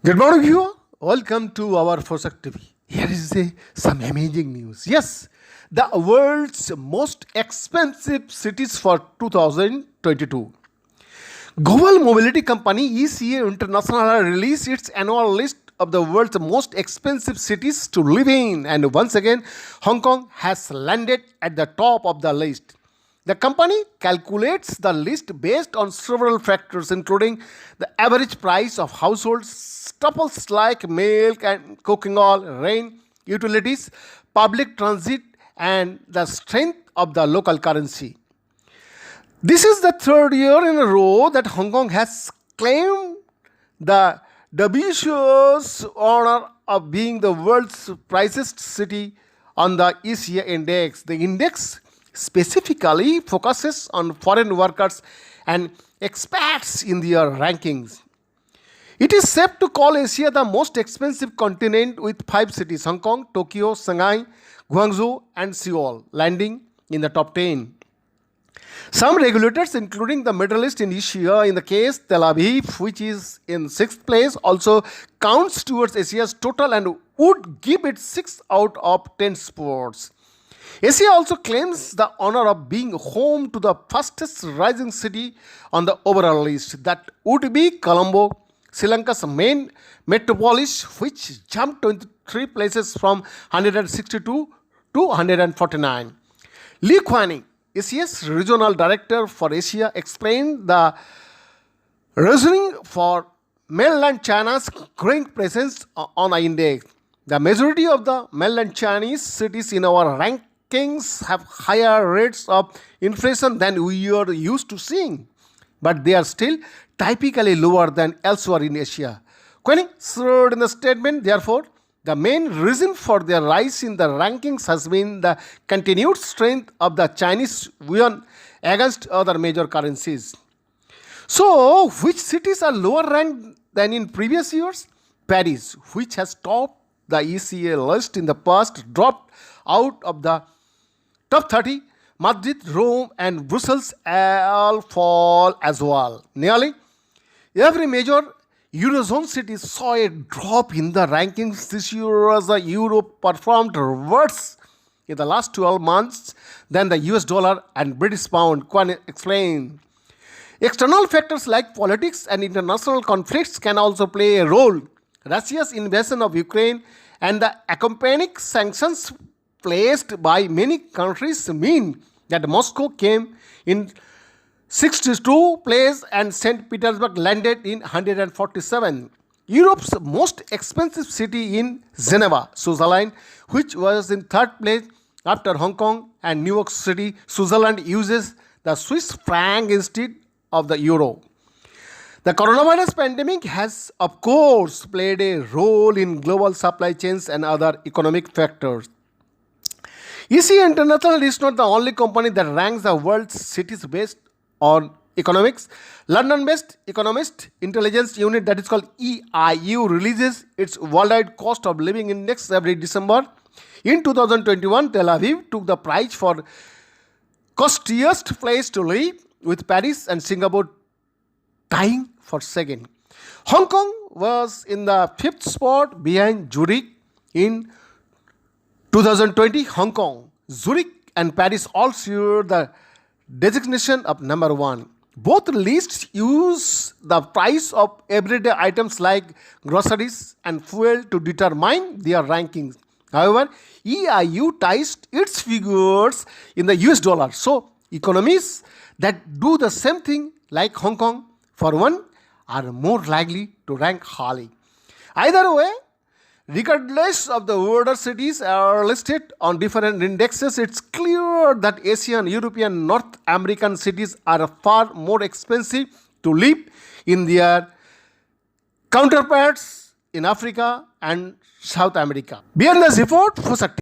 Good morning, viewer. Welcome to our Fosak TV. Here is some amazing news. Yes, the world's most expensive cities for 2022. Global mobility company ECA International released its annual list of the world's most expensive cities to live in, and once again, Hong Kong has landed at the top of the list. The company calculates the list based on several factors, including the average price of household staples like milk and cooking oil, rent, utilities, public transit, and the strength of the local currency. This is the third year in a row that Hong Kong has claimed the dubious honor of being the world's priciest city on the ECA index. The index specifically focuses on foreign workers and expats in their rankings. It is safe to call Asia the most expensive continent, with 5 cities: Hong Kong, Tokyo, Shanghai, Guangzhou, and Seoul landing in the top 10. Some regulators, including the Middle East in Asia, in the case Tel Aviv, which is in 6th place, also counts towards Asia's total and would give it 6 out of 10 spots. Asia also claims the honor of being home to the fastest rising city on the overall list. That would be Colombo, Sri Lanka's main metropolis, which jumped 23 places from 162 to 149. Lee Kuan-ing, Asia's regional director for Asia, explained the reasoning for mainland China's growing presence on the index. The majority of the mainland Chinese cities in our rankings have higher rates of inflation than we are used to seeing, but they are still typically lower than elsewhere in Asia. Kuan-ing said in the statement, therefore, the main reason for their rise in the rankings has been the continued strength of the Chinese yuan against other major currencies. So, which cities are lower ranked than in previous years? Paris, which has topped the ECA list in the past, dropped out of the top 30. Madrid, Rome, and Brussels all fall as well. Nearly every major Eurozone city saw a drop in the rankings this year, as the euro performed worse in the last 12 months than the US dollar and British pound, Kuan explained. External factors like politics and international conflicts can also play a role. Russia's invasion of Ukraine and the accompanying sanctions placed by many countries mean that Moscow came in 62 place and St. Petersburg landed in 147. Europe's most expensive city in Geneva, Switzerland, which was in 3rd place after Hong Kong and New York City. Switzerland uses the Swiss franc instead of the euro. The coronavirus pandemic has, of course, played a role in global supply chains and other economic factors. ECA International is not the only company that ranks the world's cities based on economics. London-based Economist Intelligence Unit, that is called EIU, releases its worldwide cost of living index every December. In 2021, Tel Aviv took the prize for costiest place to live, with Paris and Singapore tying for second. Hong Kong was in the 5th spot behind Zurich. In 2020, Hong Kong, Zurich, and Paris all shared the designation of number 1. Both lists use the price of everyday items like groceries and fuel to determine their rankings. However, EIU ties its figures in the US dollar. So, economies that do the same thing, like Hong Kong, for one, are more likely to rank highly. Either way, regardless of the order cities are listed on different indexes, it's clear that Asian, European, North American cities are far more expensive to live in their counterparts in Africa and South America. Beyond this report, Fosak